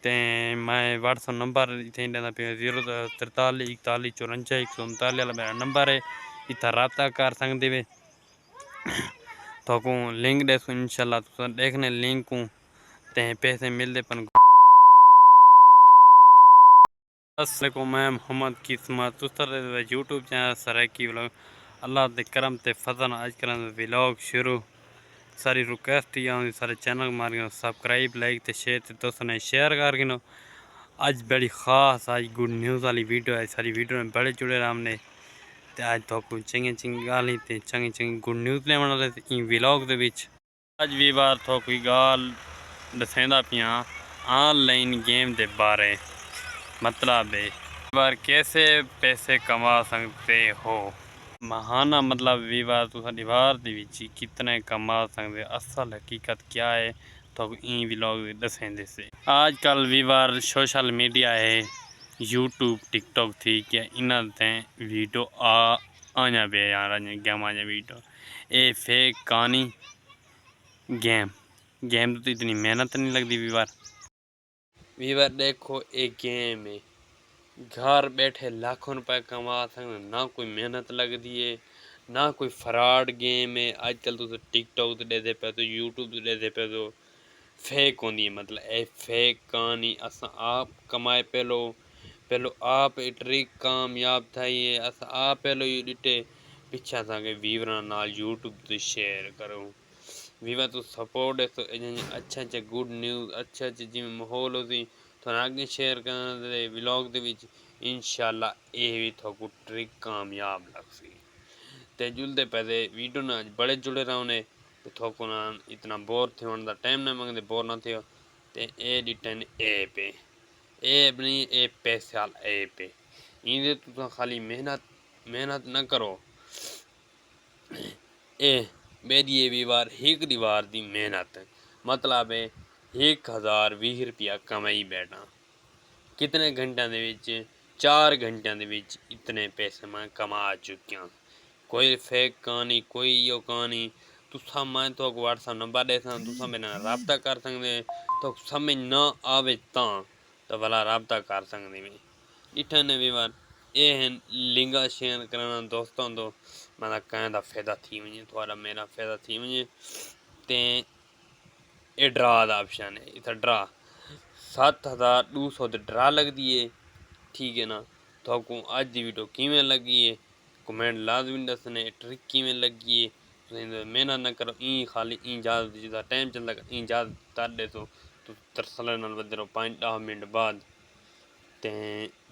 तो मैं WhatsApp number इतने देना पे 043 41 54 139 वाला मेरा नंबर है। इतना रब्ता कर सकते वे तो लिंक दसो इंशाल्लाह तुम देखने लिंक को ते पैसे मिलते पन। अस्सलामुअलैकुम, मैं मोहम्मद किस्मत यूट्यूब चैनल सराकी व्लॉग। अल्लाह के करम ते फजल आज कल व्लॉग शुरू सारी रिक्वेस्ट ही आती सारे चैनल मार सब्सक्राइब लाइक ते शेयर ते दोस्तों ने शेयर कर गिनो। आज बड़ी खास आज गुड न्यूज़ वाली वीडियो है। सारी वीडियो में बड़े जुड़े हमने ते आज तो चंगी चंगी गाली ते चंगी चंगी गुड न्यूज़ ले वाले इन व्लॉग दे विच आज भी बार तो कोई गाल दसेंदा पिया ऑनलाइन गेम दे बारे मतलब है बार कैसे पैसे कमा सकते हो। महाना मतलब विवार तो दीवार कितने कमा सकते असल हकीकत क्या है तो ई व्लॉग दसेंदे से। आजकल विवार सोशल मीडिया है यूट्यूब टिकटॉक थी क्या इन्होंने वीडियो आया बे यार गेम आया वीडियो ए फेक कहानी गेम गेम तो इतनी मेहनत नहीं लगती विवार देखो एक गेम है घर बैठे लाखों रुपए कमा सकते ना कोई मेहनत लगती है ना कोई फ्रॉड गेम है। आजकल तो टिकटॉक तो दे पे तो यूट्यूब तो दे पे तो फेक होनी है मतलब ए फेक कहानी अस आप कमाए पहलो आप ट्रिक कामयाब थाइए अस आप पहलो ये डिटे पिछा असांखे वीवरा नाल यूट्यूब ते शेयर करो वीवर तो सपोर्ट है तो अच्छा अच्छा गुड न्यूज़ अच्छा अच्छा जिमें माहौल होती थोड़ा आगे शेयर करना व्लॉग दे विच इंशाल्लाह ये भी थोड़ा ट्रिक कामयाब लग सी ते जुलते पैसे वीडियो ना बड़े जुड़े रहोने तो थोको ना इतना बोर थे होने दा टाइम ना मंगते बोर ना थे ते ए डिटन ऐप है ऐप नहीं ए पैसे वाला ऐप है इधर तो खाली मेहनत न करो ए बेदी बार एक दीवार दी मेहनत मतलब है 1020 रुपया कमाई बैठा कितने घंटिया के 4 घंटिया के इतने पैसे मैं कमा चुकिया। कोई फेक कहानी कोई यो कहानी तुसा मैं तो व्हाट्सअप नंबर दे तुसा मेरे नाल रब्ता कर सकते तो समझ ना आवे तो भला रब्ता कर सकते भी इठन भी बार ये हैं लिंगा शेयर करना दोस्तों तो मतलब कहें दा फायदा थी वजे थोड़ा मेरा फायदा थी वजे ते ये ड्रा दा ऑप्शन है इतना ड्रा 7200 ड्रा लगती है ठीक है ना। तो अज की वीडियो किमें लगी है कमेंट लाजमी दसने ट्रिक किमें लगी है मेहनत न करो ई खाली ई ज़्यादा जिदा टाइम चलता ई ज़्यादा तर दे तो तरसल नाल बदे रहो 5-10 मिनट बाद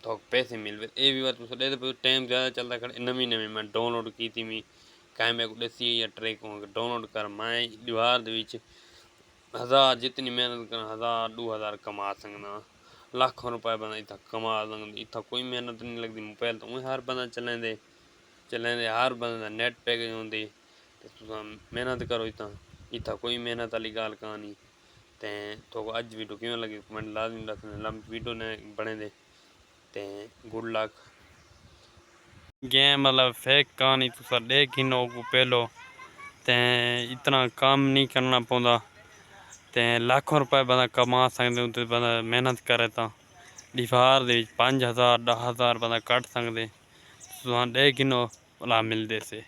तो पैसे मिल ये भी बात तुम टाइम ज़्यादा चलता खड़े नवी मैं डाउनलोड की थी मैं कहीं मैं दसी या ट्रिक डाउनलोड कर मैं दीवार 1000 जितनी मेहनत कर 1000-2000 कमा सकना लाखों रुपए बंदा इतना कमा सकता इतना कोई मेहनत नहीं लगती मोबाइल तो हर बंदा चलेंदे हर बंदा नेट पैकेज होंगे तो मेहनत करो इतना कोई मेहनत वाली गाल कहानी तो अज वीडियो किमें लगी कमेंट लाजमी दसने वीडियो ने बने दे ते गुड लक गेम मतलब फेक कहानी तुसा देख ही नो पहलो ते इतना काम नहीं करना पौंदा ते लाखों रुपए बंदा कमा सकते उते बंदा मेहनत करे तो दीवार 5000 10,000 बंदा कट सकते तुम दे किनो भला मिलते से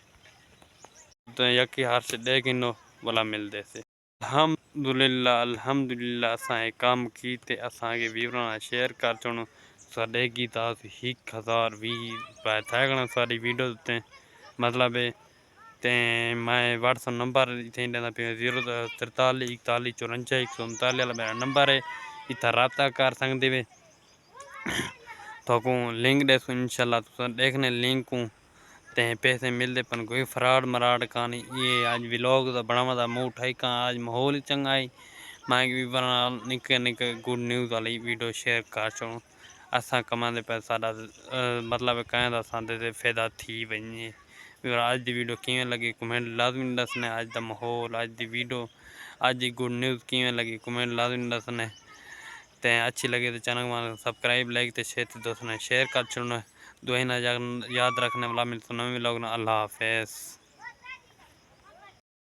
तो यकी हार से दे किनो भला मिलते से अल्हम्दुलिल्लाह असा काम की ते असा के विवरण शेयर कर चुनो साढ़े की 1020 थे सारी वीडियो उत्ते मतलब ते मैं व्हाट्सअप नंबर इतने देना पे 043 41 54 139 वाला मेरा नंबर है। इतना रब्ता कर सकते वे तो लिंक दसो इंशाल्लाह तुम देखने लिंक को ते पैसे मिलते पन कोई फ्रॉड मराड कहानी ये आज व्लॉग का बनावा दा मुँह उठाई का आज माहौल चंगा है मैं भी बना निके निके गुड न्यूज़ वाली वीडियो शेयर कर चुनूँ असा कमाते पैसा मतलब कहें दा सादे फायदा थी वही आज की वीडियो किमें लगी कमेंट लाजमी दसने आज का माहौल आज की वीडियो आज की गुड न्यूज़ किमें लगी कमेंट लाजमी दसने ते अच्छी लगे तो चैनल सब्सक्राइब लाइक तो शेयर तो दोस्तों ने शेयर कर चुनना दुआ ना याद रखने वाला मिलता नवी लोग अल्लाह हाफिज़।